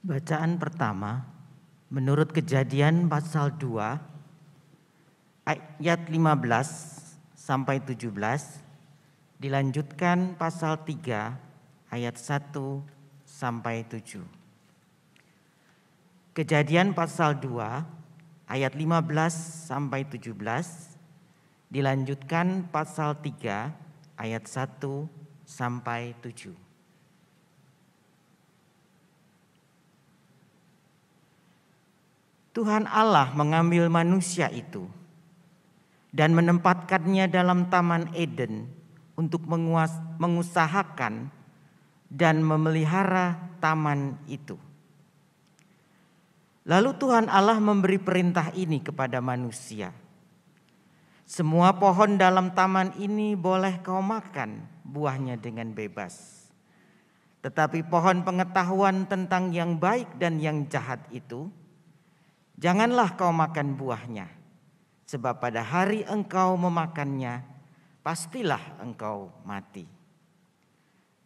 Bacaan pertama menurut Kejadian pasal 2 ayat 15 sampai 17, dilanjutkan pasal 3 ayat 1 sampai 7. Kejadian pasal 2 ayat 15 sampai 17, dilanjutkan pasal 3 ayat 1 sampai 7. Tuhan Allah mengambil manusia itu dan menempatkannya dalam Taman Eden untuk mengusahakan dan memelihara taman itu. Lalu Tuhan Allah memberi perintah ini kepada manusia. Semua pohon dalam taman ini boleh kau makan buahnya dengan bebas. Tetapi pohon pengetahuan tentang yang baik dan yang jahat itu, janganlah kau makan buahnya, sebab pada hari engkau memakannya, pastilah engkau mati.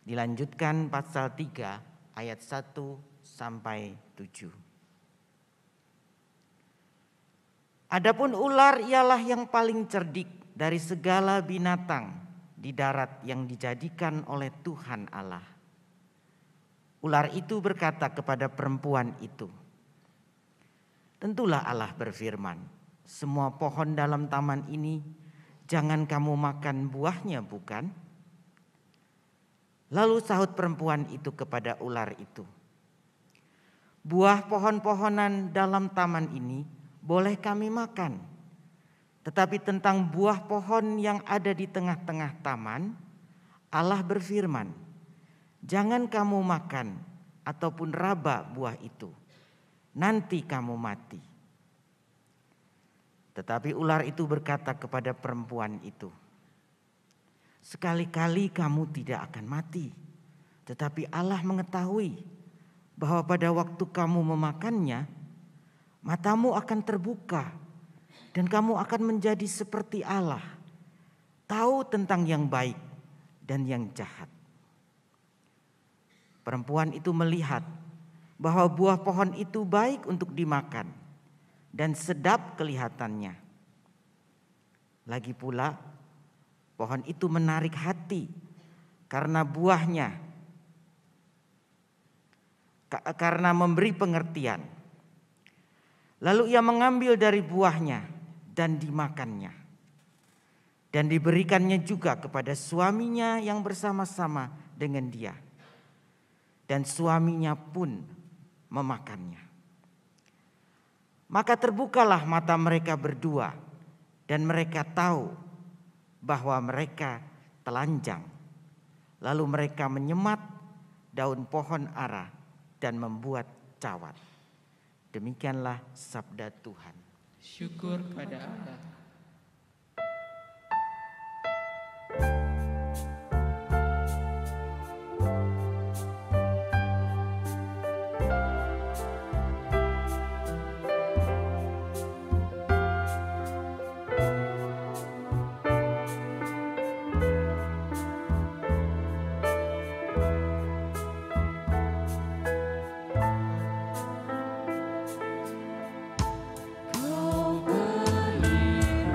Dilanjutkan pasal 3 ayat 1 sampai 7. Adapun ular ialah yang paling cerdik dari segala binatang di darat yang dijadikan oleh Tuhan Allah. Ular itu berkata kepada perempuan itu, tentulah Allah berfirman, semua pohon dalam taman ini jangan kamu makan buahnya, bukan? Lalu sahut perempuan itu kepada ular itu, buah pohon-pohonan dalam taman ini boleh kami makan. Tetapi tentang buah pohon yang ada di tengah-tengah taman, Allah berfirman, jangan kamu makan ataupun raba buah itu, nanti kamu mati. Tetapi ular itu berkata kepada perempuan itu, sekali-kali kamu tidak akan mati. Tetapi Allah mengetahui bahwa pada waktu kamu memakannya, matamu akan terbuka dan kamu akan menjadi seperti Allah, tahu tentang yang baik dan yang jahat. Perempuan itu melihat bahwa buah pohon itu baik untuk dimakan dan sedap kelihatannya. Lagi pula pohon itu menarik hati karena buahnya, karena memberi pengertian. Lalu ia mengambil dari buahnya dan dimakannya. Dan diberikannya juga kepada suaminya yang bersama-sama dengan dia. Dan suaminya pun memakannya. Maka terbukalah mata mereka berdua dan mereka tahu bahwa mereka telanjang. Lalu mereka menyemat daun pohon ara dan membuat cawat. Demikianlah sabda Tuhan. Syukur pada Allah. Kau berikan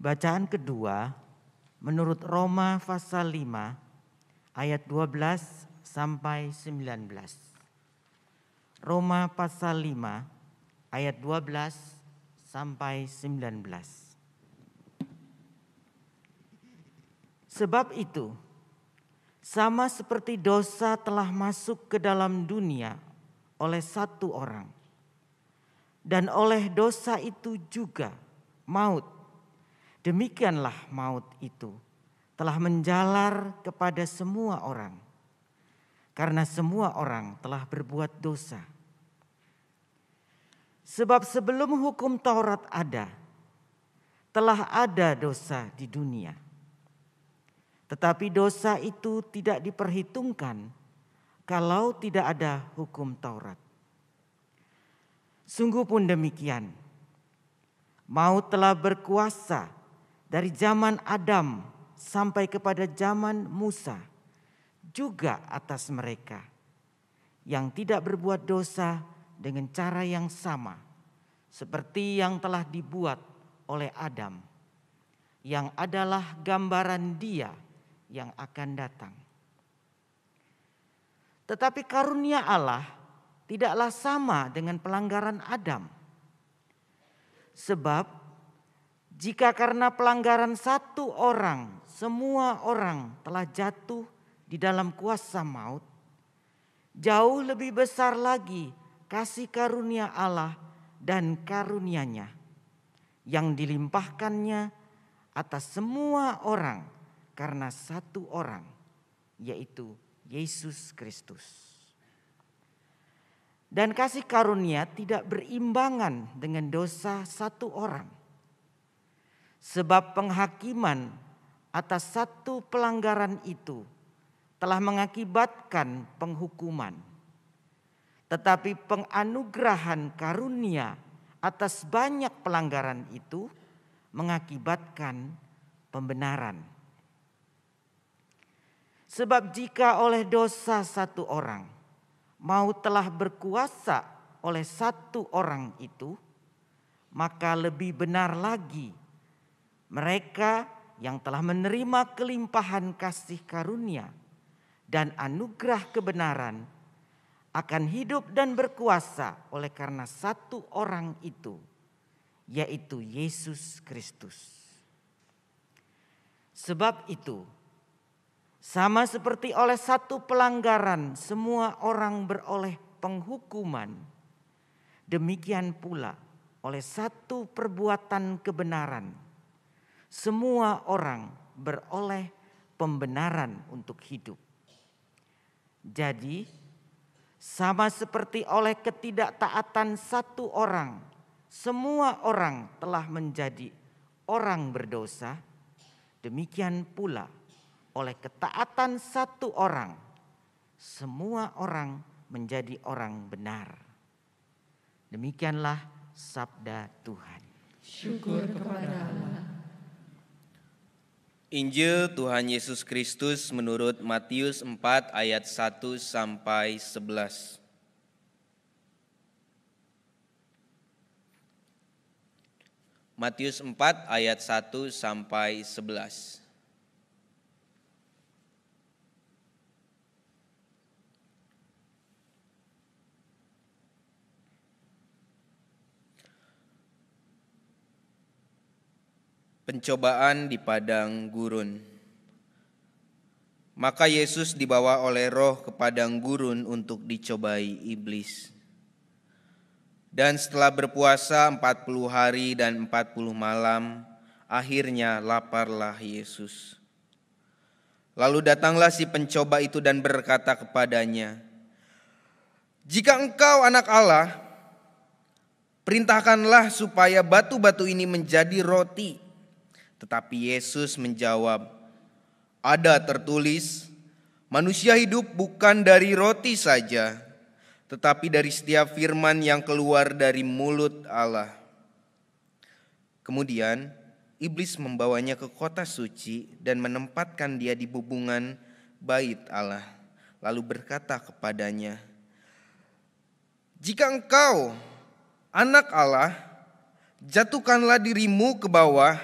Bacaan kedua menurut Roma pasal 5 ayat 12 sampai 19. Roma pasal 5 ayat 12 sampai 19. Sebab itu, sama seperti dosa telah masuk ke dalam dunia oleh satu orang, dan oleh dosa itu juga maut, demikianlah maut itu telah menjalar kepada semua orang, karena semua orang telah berbuat dosa. Sebab sebelum hukum Taurat ada, telah ada dosa di dunia. Tetapi dosa itu tidak diperhitungkan kalau tidak ada hukum Taurat. Sungguh pun demikian, maut telah berkuasa dari zaman Adam sampai kepada zaman Musa, juga atas mereka yang tidak berbuat dosa dengan cara yang sama seperti yang telah dibuat oleh Adam, yang adalah gambaran Dia yang akan datang. Tetapi karunia Allah tidaklah sama dengan pelanggaran Adam. Sebab jika karena pelanggaran satu orang semua orang telah jatuh di dalam kuasa maut, jauh lebih besar lagi kasih karunia Allah dan karunia-Nya yang dilimpahkannya atas semua orang karena satu orang, yaitu Yesus Kristus. Dan kasih karunia tidak berimbangan dengan dosa satu orang. Sebab penghakiman atas satu pelanggaran itu telah mengakibatkan penghukuman. Tetapi penganugerahan karunia atas banyak pelanggaran itu mengakibatkan pembenaran. Sebab jika oleh dosa satu orang maut telah berkuasa oleh satu orang itu, maka lebih benar lagi mereka yang telah menerima kelimpahan kasih karunia dan anugerah kebenaran akan hidup dan berkuasa oleh karena satu orang itu, yaitu Yesus Kristus. Sebab itu, sama seperti oleh satu pelanggaran semua orang beroleh penghukuman, demikian pula oleh satu perbuatan kebenaran semua orang beroleh pembenaran untuk hidup. Jadi, sama seperti oleh ketidaktaatan satu orang semua orang telah menjadi orang berdosa, demikian pula oleh ketaatan satu orang semua orang menjadi orang benar. Demikianlah sabda Tuhan. Syukur kepada Allah. Injil Tuhan Yesus Kristus menurut Matius 4 ayat 1 sampai 11. Matius 4 ayat 1 sampai 11. Pencobaan di padang gurun. Maka Yesus dibawa oleh Roh ke padang gurun untuk dicobai iblis. Dan setelah berpuasa 40 hari dan 40 malam, akhirnya laparlah Yesus. Lalu datanglah si pencoba itu dan berkata kepadanya, "Jika engkau anak Allah, perintahkanlah supaya batu-batu ini menjadi roti." Tetapi Yesus menjawab, "Ada tertulis, manusia hidup bukan dari roti saja, tetapi dari setiap firman yang keluar dari mulut Allah." Kemudian iblis membawanya ke kota suci dan menempatkan dia di bubungan bait Allah. Lalu berkata kepadanya, "Jika engkau anak Allah, jatuhkanlah dirimu ke bawah,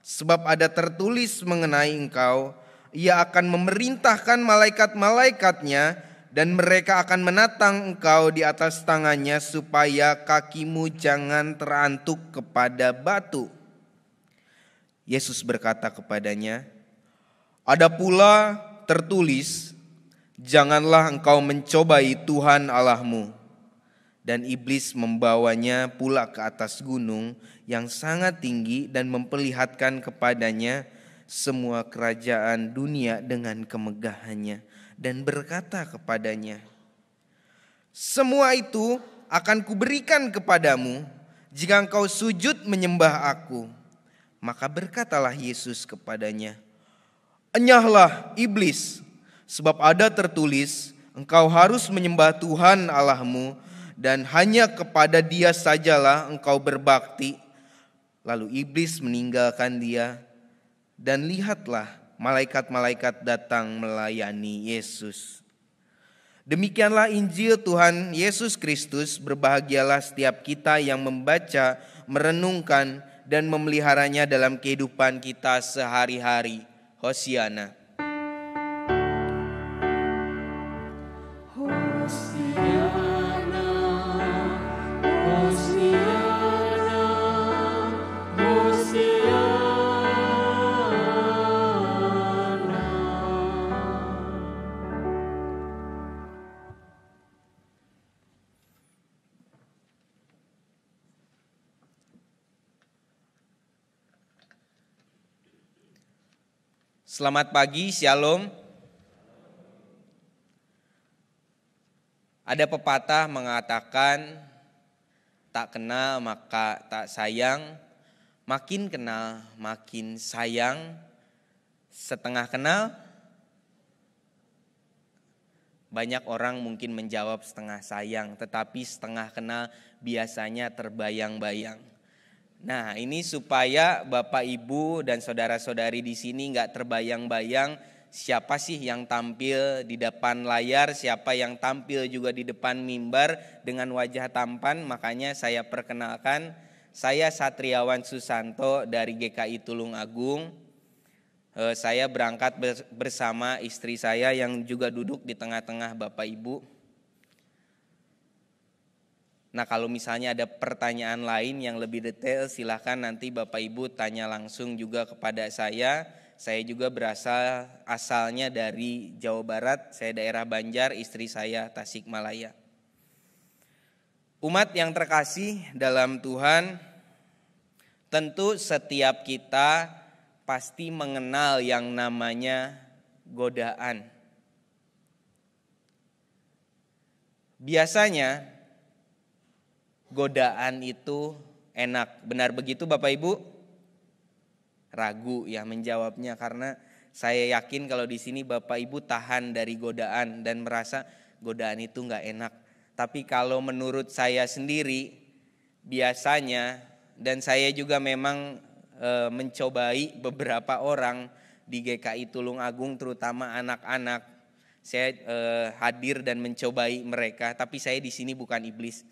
Sebab ada tertulis mengenai engkau, ia akan memerintahkan malaikat-malaikatnya dan mereka akan menatang engkau di atas tangannya supaya kakimu jangan terantuk kepada batu. Yesus berkata kepadanya, ada pula tertulis, janganlah engkau mencobai Tuhan Allahmu. Dan iblis membawanya pula ke atas gunung yang sangat tinggi dan memperlihatkan kepadanya semua kerajaan dunia dengan kemegahannya. Dan berkata kepadanya, semua itu akan kuberikan kepadamu jika engkau sujud menyembah aku. Maka berkatalah Yesus kepadanya, enyahlah iblis, sebab ada tertulis, engkau harus menyembah Tuhan Allahmu dan hanya kepada Dia sajalah engkau berbakti. Lalu iblis meninggalkan dia, dan lihatlah malaikat-malaikat datang melayani Yesus. Demikianlah Injil Tuhan Yesus Kristus. Berbahagialah setiap kita yang membaca, merenungkan, dan memeliharanya dalam kehidupan kita sehari-hari. Hosiana. Selamat pagi, Shalom. Ada pepatah mengatakan, tak kenal maka tak sayang, makin kenal makin sayang, setengah kenal. Banyak orang mungkin menjawab setengah sayang, tetapi setengah kenal biasanya terbayang-bayang. Nah, ini supaya Bapak Ibu dan saudara-saudari di sini nggak terbayang-bayang siapa sih yang tampil di depan layar, siapa yang tampil juga di depan mimbar dengan wajah tampan. Makanya saya perkenalkan, saya Satriawan Susanto dari GKI Tulung Agung. Saya berangkat bersama istri saya yang juga duduk di tengah-tengah Bapak Ibu. Nah, kalau misalnya ada pertanyaan lain yang lebih detail, silahkan nanti Bapak Ibu tanya langsung juga kepada saya. Saya juga asalnya dari Jawa Barat, saya daerah Banjar, istri saya Tasikmalaya. Umat yang terkasih dalam Tuhan, tentu setiap kita pasti mengenal yang namanya godaan. Biasanya godaan itu enak. Benar begitu Bapak Ibu? Ragu ya menjawabnya karena saya yakin kalau di sini Bapak Ibu tahan dari godaan dan merasa godaan itu enggak enak. Tapi kalau menurut saya sendiri biasanya, dan saya juga memang mencobai beberapa orang di GKI Tulung Agung terutama anak-anak. Saya hadir dan mencobai mereka, tapi saya di sini bukan iblis.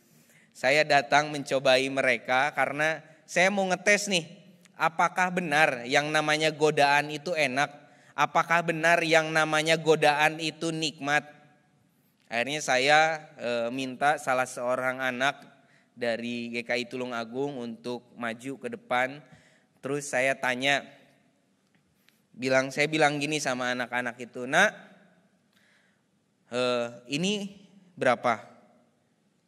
Saya datang mencobai mereka karena saya mau ngetes nih, apakah benar yang namanya godaan itu enak? Apakah benar yang namanya godaan itu nikmat? Akhirnya saya minta salah seorang anak dari GKI Tulung Agung untuk maju ke depan. Terus saya tanya, saya bilang gini sama anak-anak itu, nak, ini berapa?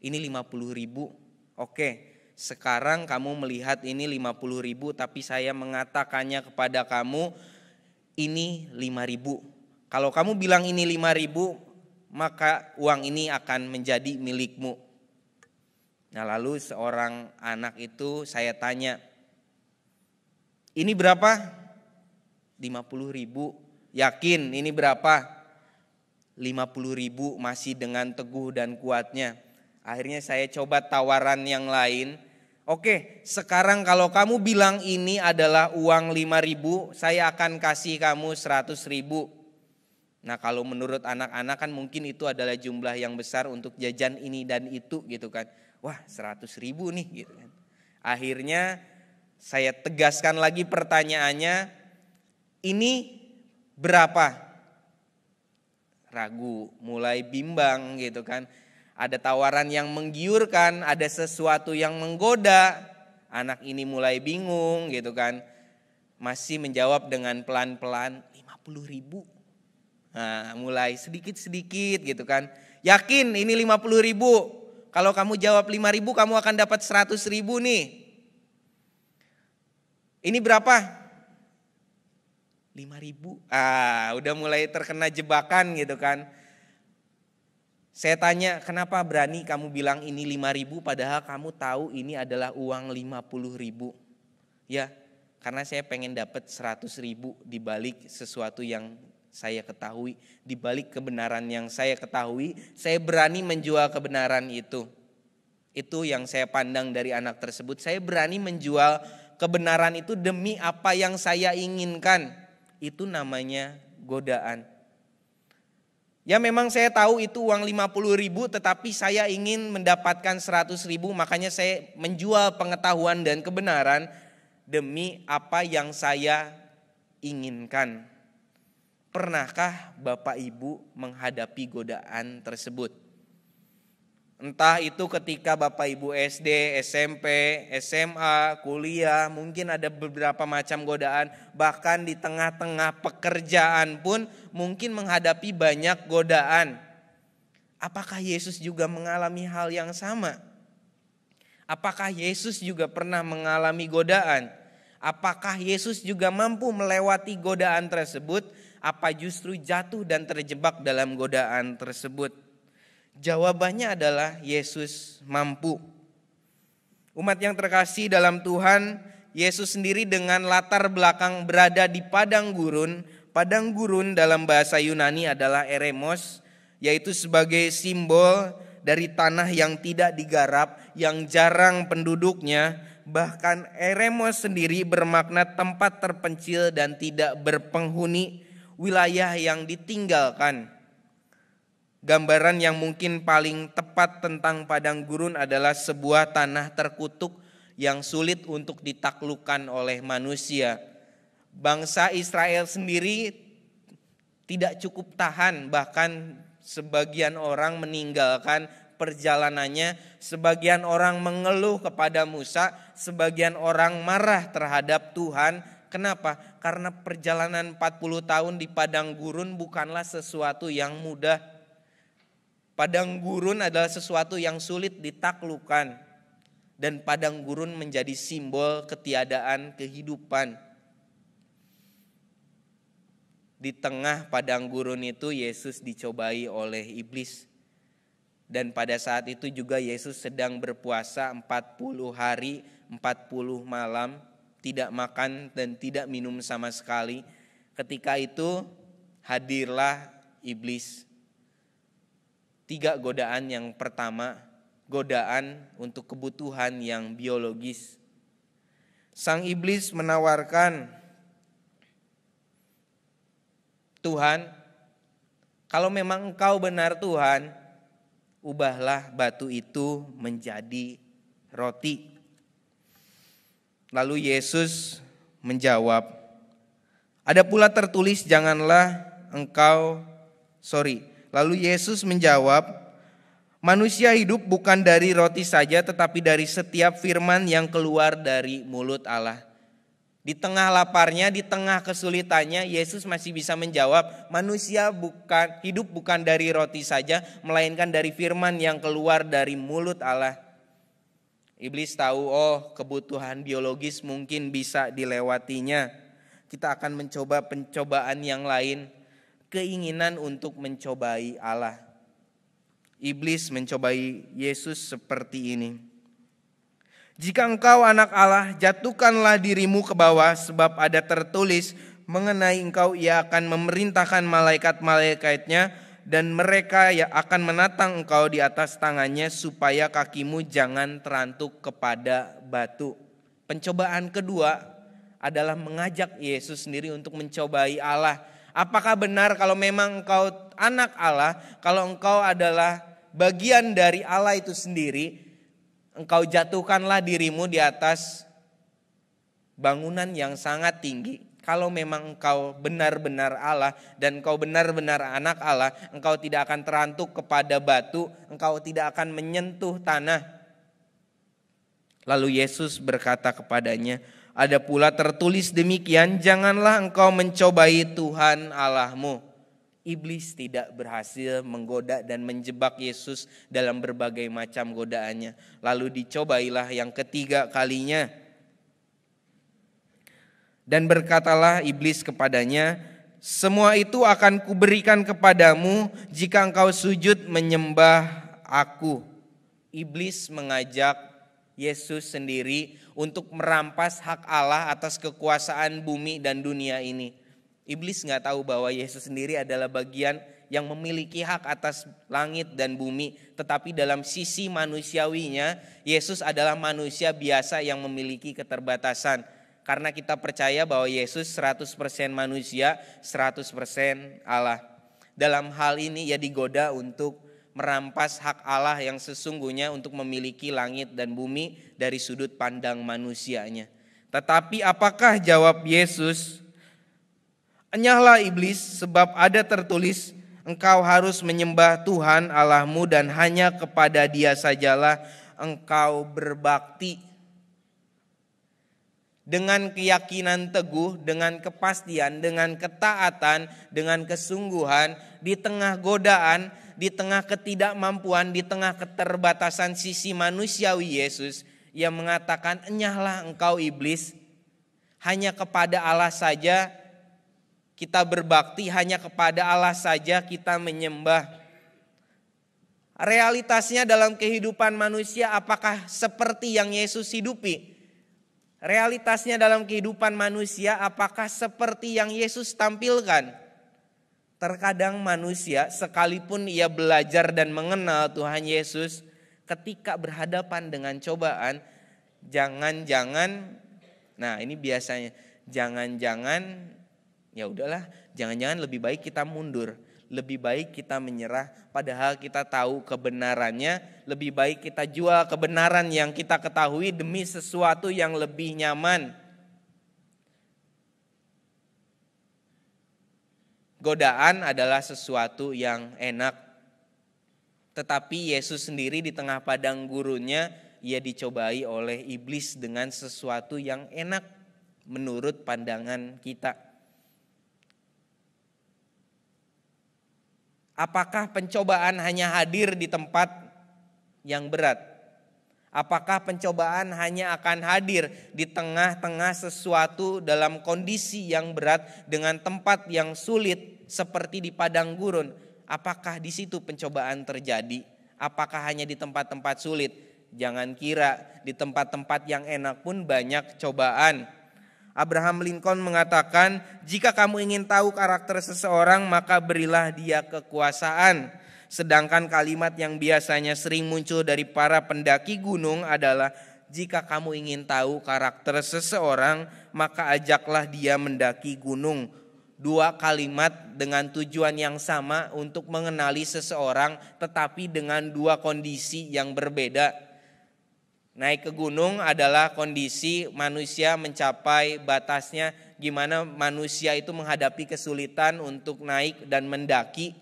Ini 50.000. Oke, sekarang kamu melihat ini 50.000, tapi saya mengatakannya kepada kamu ini 5.000. Kalau kamu bilang ini 5.000, maka uang ini akan menjadi milikmu. Nah, lalu seorang anak itu saya tanya, ini berapa? 50.000. Yakin ini berapa? 50.000, masih dengan teguh dan kuatnya. Akhirnya saya coba tawaran yang lain. Oke, sekarang kalau kamu bilang ini adalah uang 5.000, saya akan kasih kamu 100.000. Nah, kalau menurut anak-anak kan mungkin itu adalah jumlah yang besar untuk jajan ini dan itu gitu kan. Wah, 100.000 nih gitu kan. Akhirnya Saya tegaskan lagi pertanyaannya, ini berapa? Ragu, mulai bimbang gitu kan. Ada tawaran yang menggiurkan, ada sesuatu yang menggoda. Anak ini mulai bingung gitu kan. Masih menjawab dengan pelan-pelan, 50.000. Nah, mulai sedikit-sedikit gitu kan. Yakin ini 50.000. Kalau kamu jawab 5.000 kamu akan dapat 100.000 nih. Ini berapa? 5.000. Udah mulai terkena jebakan gitu kan. Saya tanya, kenapa berani kamu bilang ini 5.000 padahal kamu tahu ini adalah uang 50.000? Ya, karena saya pengen dapat 100.000 di balik sesuatu yang saya ketahui, di balik kebenaran yang saya ketahui, saya berani menjual kebenaran itu. Itu yang saya pandang dari anak tersebut. Saya berani menjual kebenaran itu demi apa yang saya inginkan. Itu namanya godaan. Ya memang saya tahu itu uang 50.000, tetapi saya ingin mendapatkan 100.000, makanya saya menjual pengetahuan dan kebenaran demi apa yang saya inginkan. Pernahkah Bapak Ibu menghadapi godaan tersebut? Entah itu ketika Bapak Ibu SD, SMP, SMA, kuliah, mungkin ada beberapa macam godaan. Bahkan di tengah-tengah pekerjaan pun mungkin menghadapi banyak godaan. Apakah Yesus juga mengalami hal yang sama? Apakah Yesus juga pernah mengalami godaan? Apakah Yesus juga mampu melewati godaan tersebut? Apa justru jatuh dan terjebak dalam godaan tersebut? Jawabannya adalah Yesus mampu. Umat yang terkasih dalam Tuhan, Yesus sendiri dengan latar belakang berada di padang gurun. Padang gurun dalam bahasa Yunani adalah eremos, yaitu sebagai simbol dari tanah yang tidak digarap, yang jarang penduduknya. Bahkan eremos sendiri bermakna tempat terpencil dan tidak berpenghuni, wilayah yang ditinggalkan. Gambaran yang mungkin paling tepat tentang padang gurun adalah sebuah tanah terkutuk yang sulit untuk ditaklukkan oleh manusia. Bangsa Israel sendiri tidak cukup tahan, bahkan sebagian orang meninggalkan perjalanannya, sebagian orang mengeluh kepada Musa, sebagian orang marah terhadap Tuhan. Kenapa? Karena perjalanan 40 tahun di padang gurun bukanlah sesuatu yang mudah. Padang gurun adalah sesuatu yang sulit ditaklukkan, dan padang gurun menjadi simbol ketiadaan kehidupan. Di tengah padang gurun itu Yesus dicobai oleh iblis. Dan pada saat itu juga Yesus sedang berpuasa 40 hari, 40 malam, tidak makan dan tidak minum sama sekali. Ketika itu hadirlah iblis. 3 godaan. Yang pertama, godaan untuk kebutuhan yang biologis. Sang iblis menawarkan, Tuhan, kalau memang Engkau benar Tuhan, ubahlah batu itu menjadi roti. Lalu Yesus menjawab, ada pula tertulis Lalu Yesus menjawab, manusia hidup bukan dari roti saja tetapi dari setiap firman yang keluar dari mulut Allah. Di tengah laparnya, di tengah kesulitannya, Yesus masih bisa menjawab, manusia hidup bukan dari roti saja, melainkan dari firman yang keluar dari mulut Allah. Iblis tahu, kebutuhan biologis mungkin bisa dilewatinya. Kita akan mencoba pencobaan yang lain, keinginan untuk mencobai Allah. Iblis mencobai Yesus seperti ini. Jika engkau anak Allah, jatuhkanlah dirimu ke bawah, sebab ada tertulis mengenai engkau, ia akan memerintahkan malaikat-malaikatnya, dan mereka akan menatang engkau di atas tangannya, supaya kakimu jangan terantuk kepada batu. Pencobaan kedua adalah mengajak Yesus sendiri untuk mencobai Allah. Apakah benar kalau memang engkau anak Allah, kalau engkau adalah bagian dari Allah itu sendiri, engkau jatuhkanlah dirimu di atas bangunan yang sangat tinggi. Kalau memang engkau benar-benar Allah dan engkau benar-benar anak Allah, engkau tidak akan terantuk kepada batu, engkau tidak akan menyentuh tanah. Lalu Yesus berkata kepadanya, ada pula tertulis demikian, janganlah engkau mencobai Tuhan Allahmu. Iblis tidak berhasil menggoda dan menjebak Yesus dalam berbagai macam godaannya. Lalu dicobailah yang ketiga kalinya. Dan berkatalah iblis kepadanya, semua itu akan kuberikan kepadamu jika engkau sujud menyembah aku. Iblis mengajak Yesus sendiri untuk merampas hak Allah atas kekuasaan bumi dan dunia ini. Iblis gak tahu bahwa Yesus sendiri adalah bagian yang memiliki hak atas langit dan bumi. Tetapi dalam sisi manusiawinya, Yesus adalah manusia biasa yang memiliki keterbatasan. Karena kita percaya bahwa Yesus 100% manusia, 100% Allah. Dalam hal ini ia digoda untuk merampas hak Allah yang sesungguhnya untuk memiliki langit dan bumi dari sudut pandang manusianya. Tetapi apakah jawab Yesus? Enyahlah iblis, sebab ada tertulis, engkau harus menyembah Tuhan Allahmu dan hanya kepada Dia sajalah engkau berbakti. Dengan keyakinan teguh, dengan kepastian, dengan ketaatan, dengan kesungguhan, di tengah godaan, di tengah ketidakmampuan, di tengah keterbatasan sisi manusiawi Yesus, ia mengatakan, enyahlah engkau iblis, hanya kepada Allah saja kita berbakti, hanya kepada Allah saja kita menyembah. Realitasnya dalam kehidupan manusia apakah seperti yang Yesus hidupi? Realitasnya dalam kehidupan manusia apakah seperti yang Yesus tampilkan? Terkadang manusia sekalipun ia belajar dan mengenal Tuhan Yesus, ketika berhadapan dengan cobaan, jangan-jangan, nah ini biasanya, jangan-jangan ya udahlah, jangan-jangan lebih baik kita mundur, lebih baik kita menyerah, padahal kita tahu kebenarannya, lebih baik kita jual kebenaran yang kita ketahui demi sesuatu yang lebih nyaman. Godaan adalah sesuatu yang enak, tetapi Yesus sendiri di tengah padang gurunnya, ia dicobai oleh iblis dengan sesuatu yang enak menurut pandangan kita. Apakah pencobaan hanya hadir di tempat yang berat? Apakah pencobaan hanya akan hadir di tengah-tengah sesuatu dalam kondisi yang berat dengan tempat yang sulit seperti di padang gurun? Apakah di situ pencobaan terjadi? Apakah hanya di tempat-tempat sulit? Jangan kira di tempat-tempat yang enak pun banyak cobaan. Abraham Lincoln mengatakan, jika kamu ingin tahu karakter seseorang, maka berilah dia kekuasaan. Sedangkan kalimat yang biasanya sering muncul dari para pendaki gunung adalah, jika kamu ingin tahu karakter seseorang, maka ajaklah dia mendaki gunung. Dua kalimat dengan tujuan yang sama untuk mengenali seseorang, tetapi dengan dua kondisi yang berbeda. Naik ke gunung adalah kondisi manusia mencapai batasnya, gimana manusia itu menghadapi kesulitan untuk naik dan mendaki.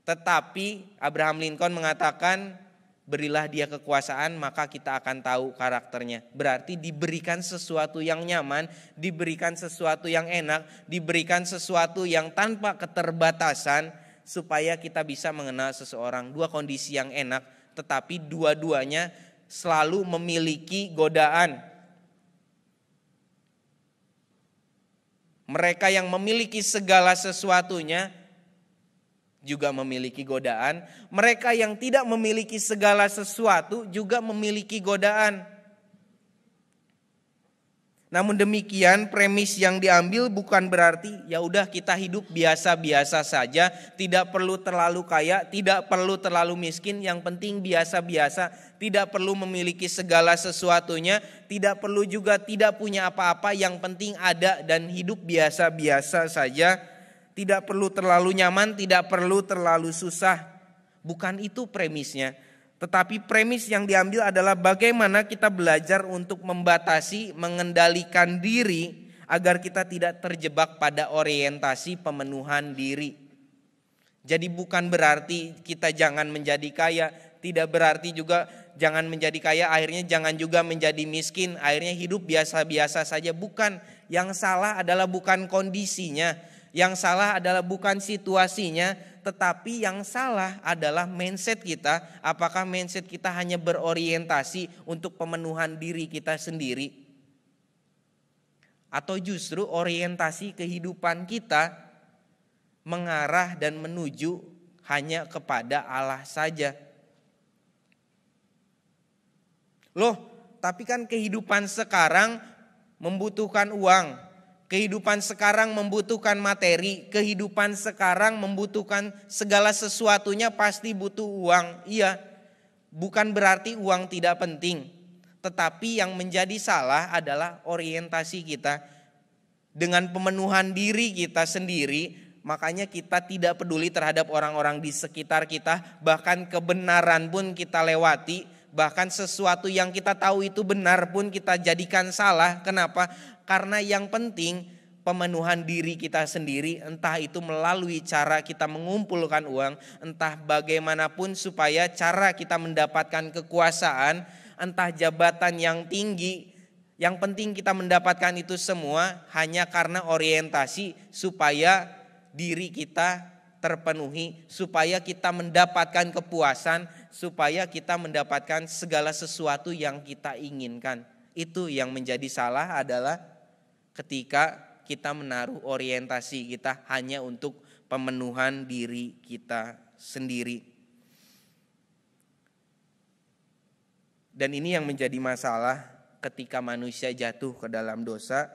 Tetapi Abraham Lincoln mengatakan, berilah dia kekuasaan maka kita akan tahu karakternya. Berarti diberikan sesuatu yang nyaman, diberikan sesuatu yang enak, diberikan sesuatu yang tanpa keterbatasan supaya kita bisa mengenal seseorang. Dua kondisi yang enak, tetapi dua-duanya selalu memiliki godaan. Mereka yang memiliki segala sesuatunya juga memiliki godaan. Mereka yang tidak memiliki segala sesuatu juga memiliki godaan. Namun demikian, premis yang diambil bukan berarti ya udah kita hidup biasa-biasa saja, tidak perlu terlalu kaya, tidak perlu terlalu miskin, yang penting biasa-biasa, tidak perlu memiliki segala sesuatunya, tidak perlu juga tidak punya apa-apa, yang penting ada dan hidup biasa-biasa saja, tidak perlu terlalu nyaman, tidak perlu terlalu susah. Bukan itu premisnya. Tetapi premis yang diambil adalah bagaimana kita belajar untuk membatasi, mengendalikan diri agar kita tidak terjebak pada orientasi pemenuhan diri. Jadi bukan berarti kita jangan menjadi kaya, tidak berarti juga jangan menjadi kaya akhirnya jangan juga menjadi miskin, akhirnya hidup biasa-biasa saja. Bukan, yang salah adalah bukan kondisinya, yang salah adalah bukan situasinya, tetapi yang salah adalah mindset kita. Apakah mindset kita hanya berorientasi untuk pemenuhan diri kita sendiri, atau justru orientasi kehidupan kita mengarah dan menuju hanya kepada Allah saja. Loh, tapi kan kehidupan sekarang membutuhkan uang, kehidupan sekarang membutuhkan materi, kehidupan sekarang membutuhkan segala sesuatunya pasti butuh uang. Iya, bukan berarti uang tidak penting, tetapi yang menjadi salah adalah orientasi kita dengan pemenuhan diri kita sendiri. Makanya kita tidak peduli terhadap orang-orang di sekitar kita, bahkan kebenaran pun kita lewati, bahkan sesuatu yang kita tahu itu benar pun kita jadikan salah. Kenapa? Karena yang penting pemenuhan diri kita sendiri, entah itu melalui cara kita mengumpulkan uang, entah bagaimanapun supaya cara kita mendapatkan kekuasaan, entah jabatan yang tinggi. Yang penting kita mendapatkan itu semua hanya karena orientasi supaya diri kita terpenuhi, supaya kita mendapatkan kepuasan, supaya kita mendapatkan segala sesuatu yang kita inginkan. Itu yang menjadi salah adalah ketika kita menaruh orientasi kita hanya untuk pemenuhan diri kita sendiri. Dan ini yang menjadi masalah ketika manusia jatuh ke dalam dosa.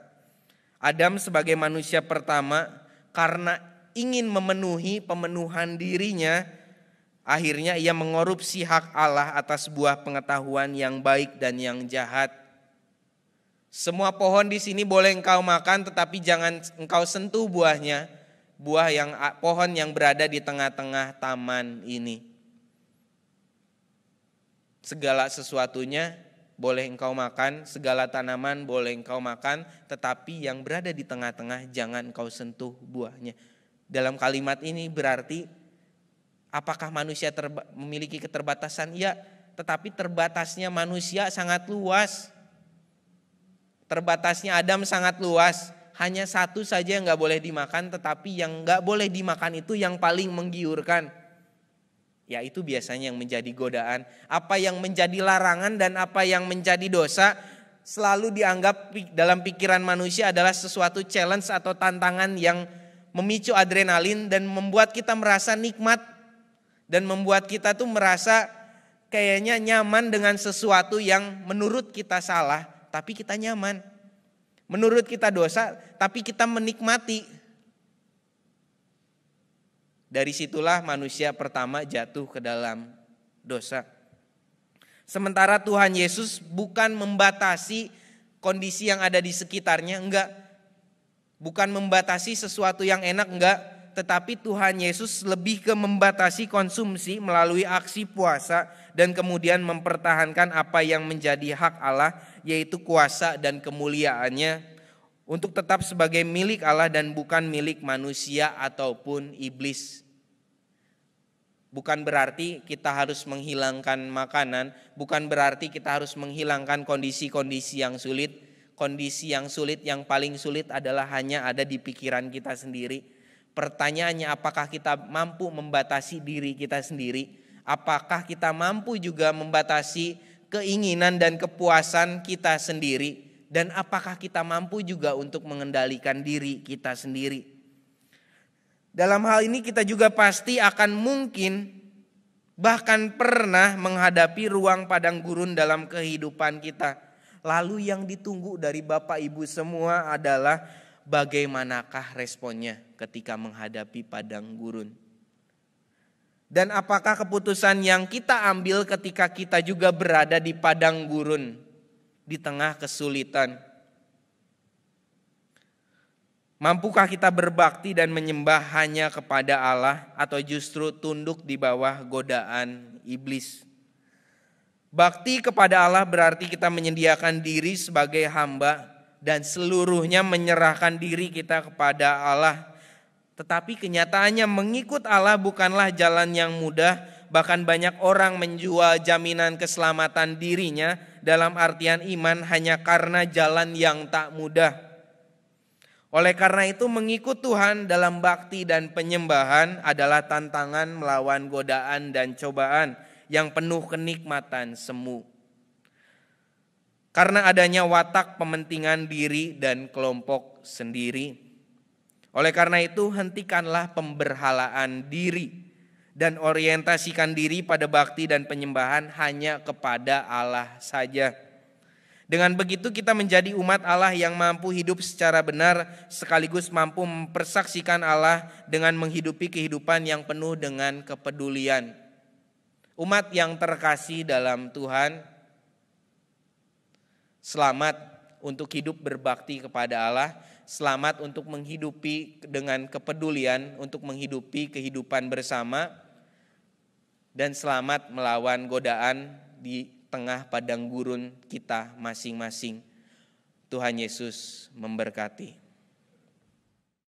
Adam sebagai manusia pertama, karena ingin memenuhi pemenuhan dirinya, akhirnya ia mengorupsi hak Allah atas buah pengetahuan yang baik dan yang jahat. Semua pohon di sini boleh engkau makan, tetapi jangan engkau sentuh buahnya, pohon yang berada di tengah-tengah taman ini. Segala sesuatunya boleh engkau makan, segala tanaman boleh engkau makan, tetapi yang berada di tengah-tengah jangan engkau sentuh buahnya. Dalam kalimat ini berarti apakah manusia memiliki keterbatasan? Ya, tetapi terbatasnya manusia sangat luas. Terbatasnya Adam sangat luas. Hanya satu saja yang gak boleh dimakan, tetapi yang gak boleh dimakan itu yang paling menggiurkan. Ya, itu biasanya yang menjadi godaan. Apa yang menjadi larangan dan apa yang menjadi dosa selalu dianggap dalam pikiran manusia adalah sesuatu challenge atau tantangan yang memicu adrenalin dan membuat kita merasa nikmat dan membuat kita tuh merasa kayaknya nyaman dengan sesuatu yang menurut kita salah tapi kita nyaman. Menurut kita dosa tapi kita menikmati. Dari situlah manusia pertama jatuh ke dalam dosa. Sementara Tuhan Yesus bukan membatasi kondisi yang ada di sekitarnya, enggak. Bukan membatasi sesuatu yang enak, enggak. Tetapi Tuhan Yesus lebih ke membatasi konsumsi melalui aksi puasa dan kemudian mempertahankan apa yang menjadi hak Allah, yaitu kuasa dan kemuliaannya untuk tetap sebagai milik Allah dan bukan milik manusia ataupun iblis. Bukan berarti kita harus menghilangkan makanan, bukan berarti kita harus menghilangkan kondisi-kondisi yang sulit. Kondisi yang sulit, yang paling sulit adalah hanya ada di pikiran kita sendiri. Pertanyaannya, apakah kita mampu membatasi diri kita sendiri? Apakah kita mampu juga membatasi keinginan dan kepuasan kita sendiri? Dan apakah kita mampu juga untuk mengendalikan diri kita sendiri? Dalam hal ini kita juga pasti akan mungkin bahkan pernah menghadapi ruang padang gurun dalam kehidupan kita. Lalu yang ditunggu dari Bapak Ibu semua adalah bagaimanakah responnya ketika menghadapi padang gurun. Dan apakah keputusan yang kita ambil ketika kita juga berada di padang gurun, di tengah kesulitan. Mampukah kita berbakti dan menyembah hanya kepada Allah atau justru tunduk di bawah godaan iblis? Bakti kepada Allah berarti kita menyediakan diri sebagai hamba dan seluruhnya menyerahkan diri kita kepada Allah. Tetapi kenyataannya mengikut Allah bukanlah jalan yang mudah, bahkan banyak orang menjual jaminan keselamatan dirinya dalam artian iman hanya karena jalan yang tak mudah. Oleh karena itu mengikut Tuhan dalam bakti dan penyembahan adalah tantangan melawan godaan dan cobaan yang penuh kenikmatan semu. Karena adanya watak pementingan diri dan kelompok sendiri. Oleh karena itu hentikanlah pemberhalaan diri dan orientasikan diri pada bakti dan penyembahan hanya kepada Allah saja. Dengan begitu kita menjadi umat Allah yang mampu hidup secara benar sekaligus mampu mempersaksikan Allah dengan menghidupi kehidupan yang penuh dengan kepedulian. Umat yang terkasih dalam Tuhan, selamat untuk hidup berbakti kepada Allah, selamat untuk menghidupi dengan kepedulian, untuk menghidupi kehidupan bersama, dan selamat melawan godaan di tengah padang gurun kita masing-masing. Tuhan Yesus memberkati.